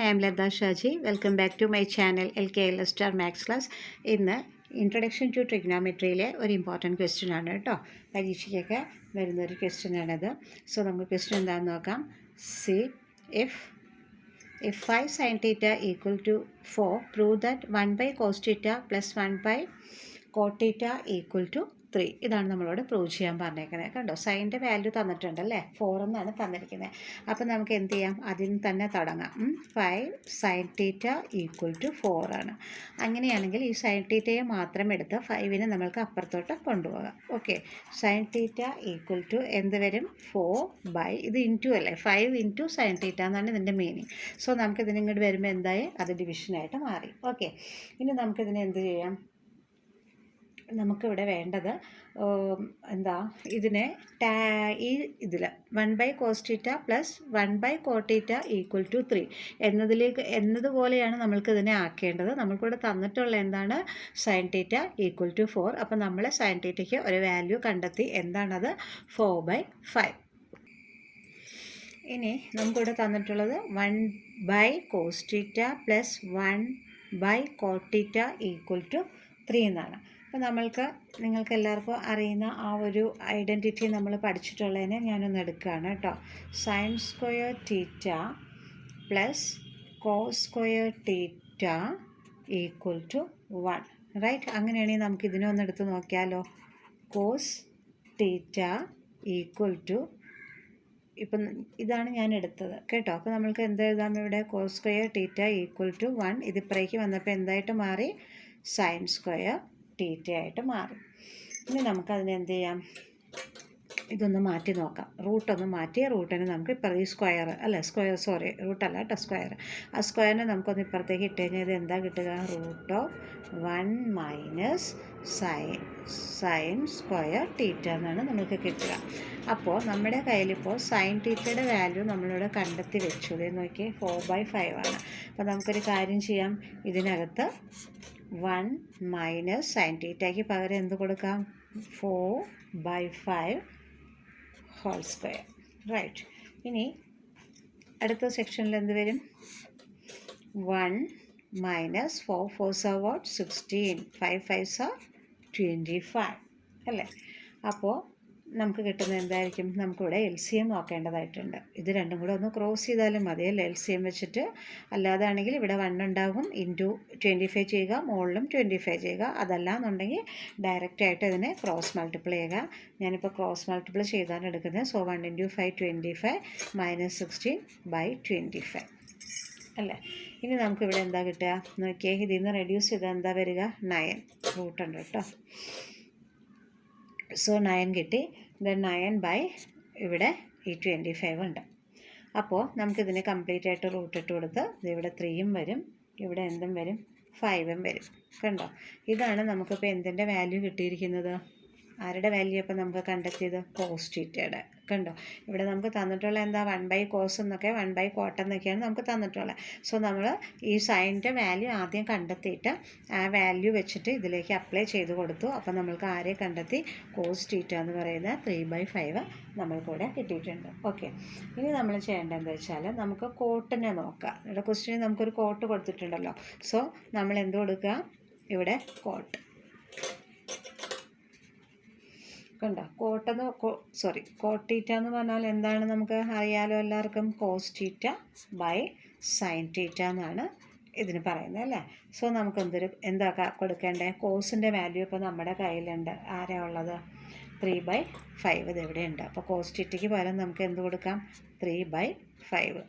I am Ladha Shaji. Welcome back to my channel LKL Star Max Class. ഇന്ന് introduction to ട്രിഗ്നോമെട്രിയിലെ ഒരു important question ആണ് കേട്ടോ. പരീക്ഷയ്ക്കൊക്കെ വരുന്നൊരു question ആണത്. സോ നമുക്ക് ക്വസ്റ്റ്യൻ എന്താണെന്ന് നോക്കാം. C if 5 sin theta equal to 4, prove that 1 by cos theta plus 1 by cot theta equal to 3. ഇതാണ് നമ്മളോട് പ്രൂവ് ചെയ്യാൻ പറഞ്ഞേക്കുന്നത്. കണ്ടോ, സൈൻ്റെ വാല്യൂ തന്നിട്ടുണ്ടല്ലേ, 4 എന്നാണ് തന്നിരിക്കുന്നത്. അപ്പോൾ നമുക്ക് എന്ത് ചെയ്യാം, അതിന് തന്നെ തുടങ്ങാം. 5 sin theta equal to 4 ആണ്. അങ്ങനെയാണെങ്കിൽ ഈ sin theta മാത്രം എടുത്ത് 5നെ നമ്മൾക്ക് അപ്പുറത്തോട്ട് കൊണ്ടുപോകാം. Okay, sin theta equal to എന്ത് വരും, 4 by ഇത് ഇൻറ്റു അല്ലേ, 5 ഇൻറ്റു sin theta എന്നാണ് ഇതിൻ്റെ മീനിങ്. സോ നമുക്കിതിന് ഇങ്ങോട്ട് വരുമ്പോൾ എന്തായി, അത് ഡിവിഷനായിട്ട് മാറി. ഓക്കെ, ഇനി നമുക്കിതിനെ എന്ത് ചെയ്യാം, നമുക്കിവിടെ വേണ്ടത് എന്താ, ഇതിനെ ഈ ഇതിൽ 1 by cos theta plus 1 by cot theta equal to 3 എന്നതുപോലെയാണ് നമ്മൾക്കിതിനെ ആക്കേണ്ടത്. നമ്മൾക്കിവിടെ തന്നിട്ടുള്ള എന്താണ്, sin theta ഈക്വൽ ടു 4. അപ്പം നമ്മൾ sin thetaയ്ക്ക് ഒരു വാല്യൂ കണ്ടെത്തി. എന്താണത്, 4 by 5. ഇനി നമുക്കിവിടെ തന്നിട്ടുള്ളത് 1 by cos theta plus 1 by cot theta equal to 3 എന്നാണ്. അപ്പോൾ നിങ്ങൾക്ക് എല്ലാവർക്കും അറിയുന്ന ആ ഒരു ഐഡൻറ്റിറ്റി നമ്മൾ പഠിച്ചിട്ടുള്ളതിനെ ഞാനൊന്ന് എടുക്കുകയാണ് കേട്ടോ. Sine square theta plus cos square theta equal to 1, right. അങ്ങനെയാണെങ്കിൽ നമുക്ക് ഇതിനെ ഒന്ന് എടുത്ത് നോക്കിയാലോ. കോസ് തീറ്റ ഈക്വൽ ടു, ഇപ്പം ഇതാണ് ഞാൻ എടുത്തത് കേട്ടോ. അപ്പോൾ നമ്മൾക്ക് എന്ത് എഴുതാം ഇവിടെ, cos square theta equal to 1. ഇതിപ്പുറേക്ക് വന്നപ്പോൾ എന്തായിട്ട് മാറി, സൈൻ സ്ക്വയർ തീറ്റ ആയിട്ട് മാറി. ഇനി നമുക്കതിനെ എന്ത് ചെയ്യാം, ഇതൊന്ന് മാറ്റി നോക്കാം. റൂട്ടൊന്ന് മാറ്റി, റൂട്ടിന് നമുക്ക് ഇപ്പുറത്ത് ഈ സ്ക്വയർ അല്ല, റൂട്ടല്ല കേട്ടോ, സ്ക്വയർ. ആ സ്ക്വയറിനെ നമുക്കൊന്ന് ഇപ്പുറത്തേക്ക് ഇട്ട് കഴിഞ്ഞാൽ ഇത് എന്താ കിട്ടുക, root of 1 minus sine square theta എന്നാണ് നമുക്ക് കിട്ടുക. അപ്പോൾ നമ്മുടെ കയ്യിലിപ്പോൾ സൈൻ തീറ്റയുടെ വാല്യൂ നമ്മളിവിടെ കണ്ടെത്തി വെച്ചു. ഇതേ നോക്കി, 4 by 5 ആണ്. അപ്പോൾ നമുക്കൊരു കാര്യം ചെയ്യാം, ഇതിനകത്ത് 1 മൈനസ് സൈൻ തീറ്റയ്ക്ക് പകരം എന്ത് കൊടുക്കാം, 4 by 5 ഹോൾ സ്ക്വയർ, റൈറ്റ്. ഇനി അടുത്ത സെക്ഷനിൽ എന്ത് വരും, 1 minus 4 4s are what, 16, 5 5s are 25 അല്ലേ. അപ്പോൾ നമുക്ക് കിട്ടുന്നത് എന്തായിരിക്കും, നമുക്കിവിടെ LCM നോക്കേണ്ടതായിട്ടുണ്ട്. ഇത് രണ്ടും കൂടെ ഒന്ന് ക്രോസ് ചെയ്താലും മതി അല്ലേ, LCM വെച്ചിട്ട്. അല്ലാതാണെങ്കിൽ ഇവിടെ 1 ഉണ്ടാകും, ഇൻറ്റു 25 ചെയ്യുക, മുകളിലും 25 ചെയ്യുക. അതല്ല എന്നുണ്ടെങ്കിൽ ഡയറക്റ്റായിട്ട് ഇതിനെ ക്രോസ് മൾട്ടിപ്പിൾ ചെയ്യുക. ഞാനിപ്പോൾ ക്രോസ് മൾട്ടിപ്പിൾ ചെയ്താണ് എടുക്കുന്നത്. സോ 1 × 5 25 മൈനസ് 16 by 25 അല്ലേ. ഇനി നമുക്കിവിടെ എന്താ കിട്ടുക നോക്കിയേ, ഇതിൽ നിന്ന് റെഡ്യൂസ് ചെയ്താൽ എന്താ വരിക, 9 റൂട്ടുണ്ട് കേട്ടോ. സോ 9 കിട്ടി. ദെൻ 9 by ഇവിടെ ഈ 25 ഉണ്ട്. അപ്പോൾ നമുക്കിതിനെ കംപ്ലീറ്റ് ആയിട്ട് റൂട്ട് ഇട്ട് കൊടുത്ത് ഇവിടെ 3ഉം വരും, ഇവിടെ എന്തും വരും, 5ഉം വരും. കണ്ടോ, ഇതാണ് നമുക്കിപ്പോൾ എന്തിൻ്റെ വാല്യൂ കിട്ടിയിരിക്കുന്നത്, ആരുടെ വാല്യൂ അപ്പോൾ നമുക്ക് കണ്ടെത്തിയത്, കോസ് തീറ്റയുടെ. കണ്ടോ, ഇവിടെ നമുക്ക് തന്നിട്ടുള്ള എന്താ, 1 by cos എന്നൊക്കെ 1 by cot എന്നൊക്കെയാണ് നമുക്ക് തന്നിട്ടുള്ളത്. സോ നമ്മൾ ഈ സൈൻ്റെ വാല്യൂ ആദ്യം കണ്ടെത്തിയിട്ട് ആ വാല്യൂ വെച്ചിട്ട് ഇതിലേക്ക് അപ്ലൈ ചെയ്ത് കൊടുത്തു. അപ്പോൾ നമ്മൾക്ക് ആരെ കണ്ടെത്തി, കോസ് തീറ്റ എന്ന് പറയുന്ന 3 by 5 നമ്മൾക്കിവിടെ കിട്ടിയിട്ടുണ്ട്. ഓക്കെ, ഇനി നമ്മൾ ചെയ്യേണ്ടത് എന്താ വെച്ചാൽ, നമുക്ക് കോട്ടിനെ നോക്കാം. ഇവിടെ ക്വസ്റ്റ്യൻ നമുക്കൊരു കോട്ട് കൊടുത്തിട്ടുണ്ടല്ലോ. സോ നമ്മൾ എന്ത് കൊടുക്കുക, ഇവിടെ കോട്ട്. കണ്ടോ, കോട്ട് തീറ്റ എന്ന് പറഞ്ഞാൽ എന്താണ് നമുക്ക് അറിയാലോ എല്ലാവർക്കും, cos theta by sine theta എന്നാണ് ഇതിന് പറയുന്നത് അല്ലേ. സോ നമുക്ക് എന്താ കൊടുക്കേണ്ടത്, കോസിൻ്റെ വാല്യൂ ഇപ്പോൾ നമ്മുടെ കയ്യിലുണ്ട്. ആരാ ഉള്ളത്, 3 by 5 ഇതെവിടെയുണ്ട്. അപ്പോൾ കോസ് തീറ്റയ്ക്ക് പകരം നമുക്ക് എന്ത് കൊടുക്കാം, 3 by 5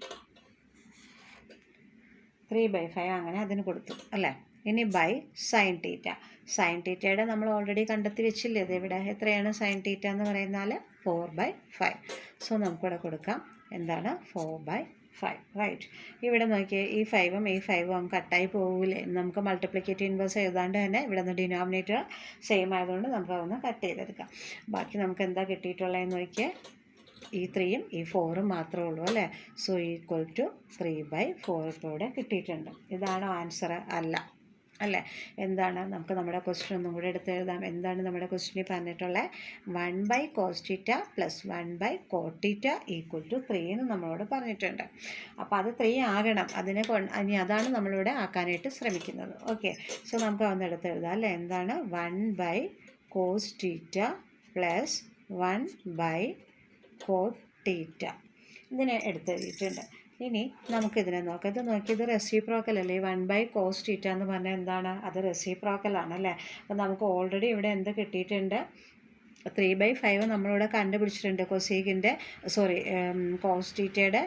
അങ്ങനെ അതിന് കൊടുത്തു അല്ലേ. ഇനി ബൈ സൈൻ തീറ്റ, സൈൻ തീറ്റയുടെ നമ്മൾ ഓൾറെഡി കണ്ടെത്തി വെച്ചില്ലേ, ഇത് ഇവിടെ എത്രയാണ് സൈൻ തീറ്റ എന്ന് പറയുന്നാൽ 4 by 5. സോ നമുക്കിവിടെ കൊടുക്കാം എന്താണ്, 4 by 5, റൈറ്റ്. ഇവിടെ നോക്കിയേ, ഈ 5ഉം ഈ 5ഉം കട്ടായി പോകില്ലേ, നമുക്ക് മൾട്ടിപ്ലിക്കേറ്റീവ് ഇൻവേഴ്സ് എഴുതാണ്ട് തന്നെ ഇവിടെ നിന്ന് ഡിനോമിനേറ്റർ സെയിം ആയതുകൊണ്ട് നമുക്ക് അതൊന്ന് കട്ട് ചെയ്തെടുക്കാം. ബാക്കി നമുക്ക് എന്താ കിട്ടിയിട്ടുള്ളതെന്ന് നോക്കിയേ, ഈ 3ഉം ഈ 4ഉം മാത്രമേ ഉള്ളൂ അല്ലേ. സോ ഈക്വൽ ടു 3 by 4 ഇപ്പോൾ ഇവിടെ കിട്ടിയിട്ടുണ്ട്. ഇതാണോ ആൻസർ, അല്ല. അല്ലേ? എന്താണ് നമുക്ക് നമ്മുടെ ക്വസ്റ്റ്യൻ ഒന്നും കൂടെ എടുത്ത് എഴുതാം. എന്താണ് നമ്മുടെ ക്വസ്റ്റ്യനിൽ പറഞ്ഞിട്ടുള്ളത്? 1/cos θ plus 1/cot θ equal to 3 എന്ന് നമ്മളോട് പറഞ്ഞിട്ടുണ്ട്. അപ്പോൾ അത് 3 ആകണം. ഇനി അതാണ് നമ്മളിവിടെ ആക്കാനായിട്ട് ശ്രമിക്കുന്നത്. ഓക്കെ, സോ നമുക്ക് ഒന്ന് എടുത്ത് എഴുതാം അല്ലേ? എന്താണ് 1/cos θ പ്ലസ് 1/cot θ ഇതിനെ എടുത്തെഴുതിയിട്ടുണ്ട്. ഇനി നമുക്കിതിനെ നോക്കാം. ഇത് നോക്കിയത് റെസിപ്രോക്കൽ അല്ലേ? 1/cos θ എന്ന് പറഞ്ഞാൽ എന്താണ്? അത് റെസിപ്രോക്കലാണ് അല്ലേ? അപ്പോൾ നമുക്ക് ഓൾറെഡി ഇവിടെ എന്ത് കിട്ടിയിട്ടുണ്ട്? 3/5 നമ്മളിവിടെ കണ്ടുപിടിച്ചിട്ടുണ്ട്. cos θയുടെ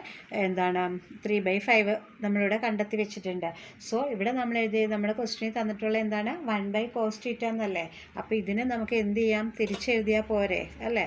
എന്താണ് 3/5 നമ്മളിവിടെ കണ്ടെത്തി വെച്ചിട്ടുണ്ട്. സോ ഇവിടെ നമ്മൾ നമ്മുടെ ക്വസ്റ്റ്യനിൽ തന്നിട്ടുള്ള എന്താണ്? 1/cos θ എന്നല്ലേ? അപ്പോൾ ഇതിനെ നമുക്ക് എന്ത് ചെയ്യാം? തിരിച്ചെഴുതിയാൽ പോരെ അല്ലേ?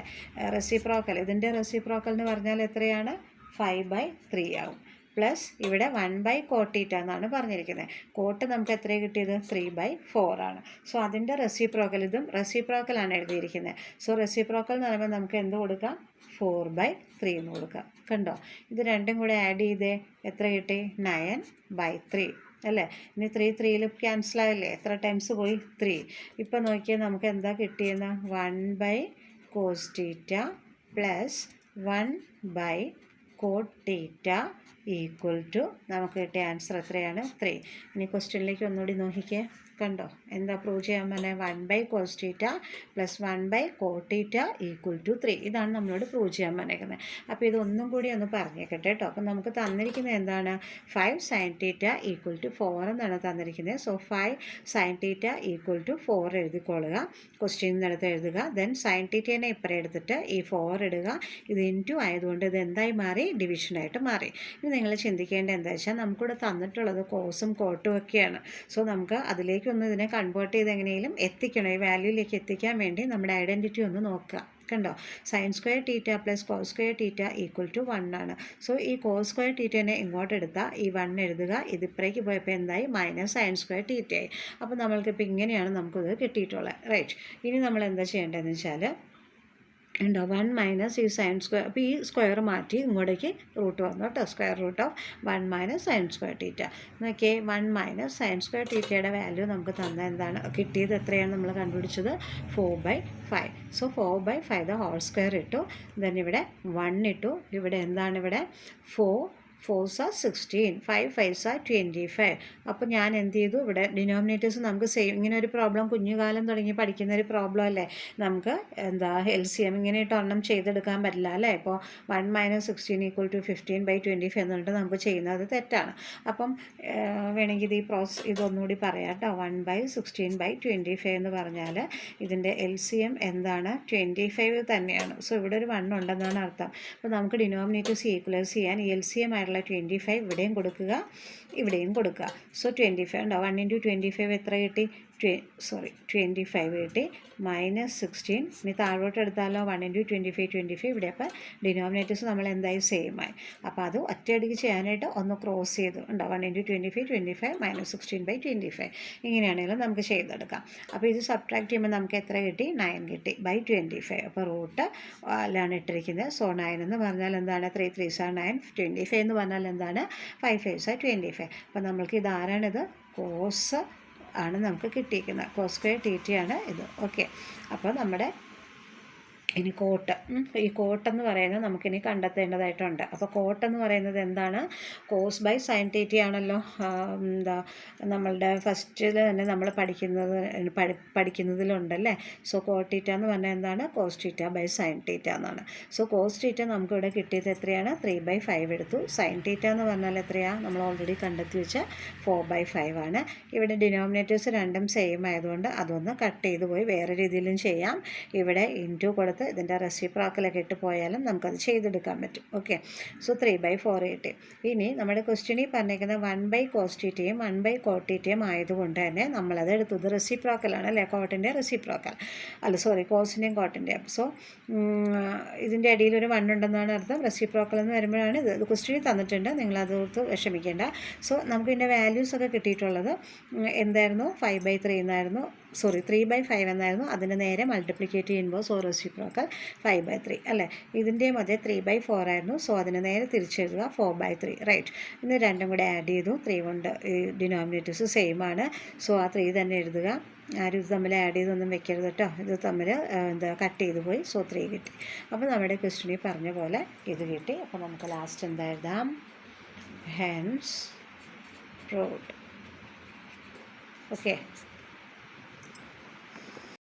റെസിപ്രോക്കൽ, ഇതിൻ്റെ റെസിപ്രോക്കൽ എന്ന് പറഞ്ഞാൽ എത്രയാണ്? 5/3 ആവും. പ്ലസ് ഇവിടെ 1/cot θ എന്നാണ് പറഞ്ഞിരിക്കുന്നത്. കോട്ട് നമുക്ക് എത്ര കിട്ടിയത്? 3/4 ആണ്. സോ അതിൻ്റെ റെസിപ്രോക്കൽ, ഇതും റെസിപ്രോക്കലാണ് എഴുതിയിരിക്കുന്നത്. സോ റെസിപ്രോക്കൽ എന്ന് പറയുമ്പോൾ നമുക്ക് എന്ത് കൊടുക്കാം? 4/3 എന്ന് കൊടുക്കാം. കണ്ടോ? ഇത് രണ്ടും കൂടെ ആഡ് ചെയ്തേ എത്ര കിട്ടി? 9/3 അല്ലേ? ഇനി 3 ക്യാൻസലായില്ലേ? എത്ര ടൈംസ് പോയി? 3. ഇപ്പം നോക്കിയാൽ നമുക്ക് എന്താ കിട്ടിയെന്ന്? 1/cos θ plus 1/cot θ equal to നമുക്ക് കിട്ടിയ ആൻസർ എത്രയാണ്? 3. ഇനി ക്വസ്റ്റ്യനിലേക്ക് ഒന്നുകൂടി നോക്കിക്കേ. കണ്ടോ? എന്താ പ്രൂവ് ചെയ്യാൻ പറഞ്ഞത്? 1/cos θ plus 1/cot θ equal to 3. ഇതാണ് നമ്മളോട് പ്രൂവ് ചെയ്യാൻ പറഞ്ഞേക്കുന്നത്. അപ്പോൾ ഇതൊന്നും കൂടി ഒന്ന് പറഞ്ഞേക്കട്ടെ കേട്ടോ. അപ്പം നമുക്ക് തന്നിരിക്കുന്നത് എന്താണ്? 5 sin θ ഈക്വൽ ടു 4 എന്നാണ് തന്നിരിക്കുന്നത്. സോ 5 sin θ ഈക്വൽ ടു 4 എഴുതിക്കൊള്ളുക. ക്വസ്റ്റ്യനിൽ നിന്നെടുത്ത് എഴുതുക. ദെൻ sin θനെ ഇപ്പറേ എടുത്തിട്ട് ഈ 4 ഇടുക. ഇത് ഇൻറ്റു ആയതുകൊണ്ട് ഇത് എന്തായി മാറി? ഡിവിഷനായിട്ട് മാറി. ഇനി നിങ്ങൾ ചിന്തിക്കേണ്ടത് എന്താ വെച്ചാൽ നമുക്കിവിടെ തന്നിട്ടുള്ളത് കോസും കോട്ടും ഒക്കെയാണ്. സോ നമുക്ക് അതിലേക്ക് ഒന്ന് ഇതിനെ കൺവേർട്ട് ചെയ്ത് എങ്ങനെയും എത്തിക്കണം. ഈ വാല്യൂയിലേക്ക് എത്തിക്കാൻ വേണ്ടി നമ്മുടെ ഐഡൻറ്റിറ്റി ഒന്ന് നോക്കുക. കണ്ടോ? sin² θ plus cos² θ equal to 1 ആണ്. സോ ഈ cos² θനെ ഇങ്ങോട്ട് എടുത്താൽ ഈ 1 എഴുതുക. ഇതിപ്പറേക്ക് പോയപ്പോൾ എന്തായി? -sin² θ ആയി. അപ്പോൾ നമ്മൾക്കിപ്പോൾ ഇങ്ങനെയാണ് നമുക്കിത് കിട്ടിയിട്ടുള്ളത്. റൈറ്റ്. ഇനി നമ്മൾ എന്താ ചെയ്യേണ്ടതെന്ന് വെച്ചാൽ ഉണ്ടോ 1 മൈനസ് ഈ sin². അപ്പോൾ ഈ സ്ക്വയർ മാറ്റി ഇങ്ങോട്ടേക്ക് റൂട്ട് വന്നു കേട്ടോ. Square root of 1 minus sin² θ. നോക്കിയേ 1 മൈനസ് sin² θയുടെ വാല്യൂ നമുക്ക് തന്ന എന്താണ് കിട്ടിയത്? എത്രയാണ് നമ്മൾ കണ്ടുപിടിച്ചത്? 4/5. സോ 4/5 ദ ഹോൾ സ്ക്വയർ ഇട്ടു. ദെൻ ഇവിടെ 1 ഇട്ടു. ഇവിടെ എന്താണ്? ഇവിടെ 4 4s are 16, 5 5s are 25. അപ്പോൾ ഞാൻ എന്ത് ചെയ്തു? ഇവിടെ ഡിനോമിനേറ്റേഴ്സ് നമുക്ക് സെയിം. ഇങ്ങനെ ഒരു പ്രോബ്ലം കുഞ്ഞുകാലം തുടങ്ങി പഠിക്കുന്ന ഒരു പ്രോബ്ലം അല്ലേ? നമുക്ക് എന്താ LCM ഇങ്ങനെയിട്ട് ഒരെണ്ണം ചെയ്തെടുക്കാൻ പറ്റില്ല അല്ലേ? ഇപ്പോൾ 1 മൈനസ് 16 ഈക്വൽ ടു 15/25 എന്ന് പറഞ്ഞിട്ട് നമുക്ക് ചെയ്യുന്നത് തെറ്റാണ്. അപ്പം വേണമെങ്കിൽ ഇത് ഇതൊന്നുകൂടി പറയാം കേട്ടോ. 1/16/25 എന്ന് പറഞ്ഞാൽ ഇതിൻ്റെ LCM എന്താണ്? 25 തന്നെയാണ്. സോ ഇവിടെ ഒരു 1 ഉണ്ടെന്നാണ് അർത്ഥം. അപ്പോൾ നമുക്ക് ഡിനോമിനേറ്റേഴ്സ് ഈക്വലൈസ് ചെയ്യാൻ LCM ആയിട്ടുള്ള 25 ഇവിടെയും കൊടുക്കുക, ഇവിടെയും കൊടുക്കുക. സോ 25 ഉണ്ടോ? 1 × 25 എത്ര കിട്ടി? 25 കിട്ടി. -16 ഇനി താഴോട്ട് എടുത്താലോ? 1 × 25 ഇവിടെ. അപ്പോൾ ഡിനോമിനേറ്റേഴ്സ് നമ്മൾ എന്തായി? സെയിം ആയി. അപ്പോൾ അത് ഒറ്റയടിക്ക് ചെയ്യാനായിട്ട് ഒന്ന് ക്രോസ് ചെയ്തു ഉണ്ടോ? 1 × 25 -16/25 ഇങ്ങനെയാണെങ്കിലും നമുക്ക് ചെയ്തെടുക്കാം. അപ്പോൾ ഇത് സബ്ട്രാക്ട് ചെയ്യുമ്പോൾ നമുക്ക് എത്ര കിട്ടി? 9 കിട്ടി /25. അപ്പോൾ റൂട്ട് ലാണ് ഇട്ടിരിക്കുന്നത്. സോ 9 എന്ന് പറഞ്ഞാൽ എന്താണ്? 3 3s are 9. 25 എന്ന് പറഞ്ഞാൽ എന്താണ്? 5 5s are 25. അപ്പോൾ നമ്മൾക്ക് ഇതാരാണിത്? കോസ് ആണ് നമുക്ക് കിട്ടിയിരിക്കുന്നത്. cos² θ ആണ് ഇത്. ഓക്കെ, അപ്പോൾ നമ്മുടെ ഇനി കോട്ട്. ഈ കോട്ടെന്ന് പറയുന്നത് നമുക്കിനി കണ്ടെത്തേണ്ടതായിട്ടുണ്ട്. അപ്പോൾ കോട്ടെന്ന് പറയുന്നത് എന്താണ്? cos/sin θ ആണല്ലോ. എന്താ നമ്മളുടെ ഫസ്റ്റിൽ തന്നെ നമ്മൾ പഠിക്കുന്നതിലുണ്ടല്ലേ. സോ cot θ എന്ന് പറഞ്ഞാൽ എന്താണ്? cos θ/sin θ എന്നാണ്. സോ cos θ നമുക്കിവിടെ കിട്ടിയത് എത്രയാണ്? 3/5 എടുത്തു. sin θ എന്ന് പറഞ്ഞാൽ എത്രയാണ്? നമ്മൾ ഓൾറെഡി കണ്ടെത്തി വെച്ച 4/5 ആണ്. ഇവിടെ ഡിനോമിനേറ്റേഴ്സ് രണ്ടും സെയിം ആയതുകൊണ്ട് അതൊന്ന് കട്ട് ചെയ്ത് പോയി വേറെ രീതിയിലും ചെയ്യാം. ഇവിടെ ഇൻറ്റു കൊടുത്ത് ഇതിൻ്റെ റെസിപ്രോക്കലൊക്കെ ഇട്ട് പോയാലും നമുക്കത് ചെയ്തെടുക്കാൻ പറ്റും. ഓക്കെ, സോ 3/4 കിട്ടി. ഇനി നമ്മുടെ ക്വസ്റ്റ്യനിൽ പറഞ്ഞിരിക്കുന്ന 1/cos θയും 1/cot θയും ആയതുകൊണ്ട് തന്നെ നമ്മളത് എടുത്തു. ഇത് റെസിപ്രോക്കലാണ് അല്ലേ? കോട്ടിൻ്റെ റെസിപ്രോക്കൽ അല്ല, സോറി, കോസിൻ്റെയും കോട്ടിൻ്റെയും. സോ ഇതിൻ്റെ ഇടയിൽ ഒരു 1 ഉണ്ടെന്നാണ് അർത്ഥം. റെസിപ്രോക്കൽ എന്ന് വരുമ്പോഴാണ് ഇത് ക്വസ്റ്റ്യനിൽ തന്നിട്ടുണ്ട്. നിങ്ങളതോർത്ത് വിഷമിക്കേണ്ട. സോ നമുക്ക് ഇതിൻ്റെ വാല്യൂസൊക്കെ കിട്ടിയിട്ടുള്ളത് എന്തായിരുന്നു? 5/3 എന്നായിരുന്നു. 3/5 എന്നായിരുന്നു. അതിന് നേരെ മൾട്ടിപ്ലിക്കേറ്റ് ചെയ്യുമ്പോൾ സോ റെസിപ്രോക്കൽ 5/3 അല്ലേ. ഇതിൻ്റെയും അതേ 3/4 ആയിരുന്നു. സോ അതിന് നേരെ തിരിച്ചെഴുതുക 4/3 റൈറ്റ്. ഇന്ന് രണ്ടും കൂടെ ആഡ് ചെയ്തു. 3 കൊണ്ട് ഈ ഡിനോമിനേറ്റേഴ്സ് സെയിം ആണ്. സോ ആ 3 തന്നെ എഴുതുക. ആരും ഇത് തമ്മിൽ ആഡ് ചെയ്തൊന്നും വെക്കരുത് കേട്ടോ. ഇത് തമ്മിൽ കട്ട് ചെയ്ത് പോയി. സോ 3 കിട്ടി. അപ്പോൾ നമ്മുടെ ക്വസ്റ്റ്യനിൽ പറഞ്ഞ പോലെ ഇത് കിട്ടി. അപ്പോൾ നമുക്ക് ലാസ്റ്റ് എന്താ എഴുതാം? Hence proved. ഓക്കെ.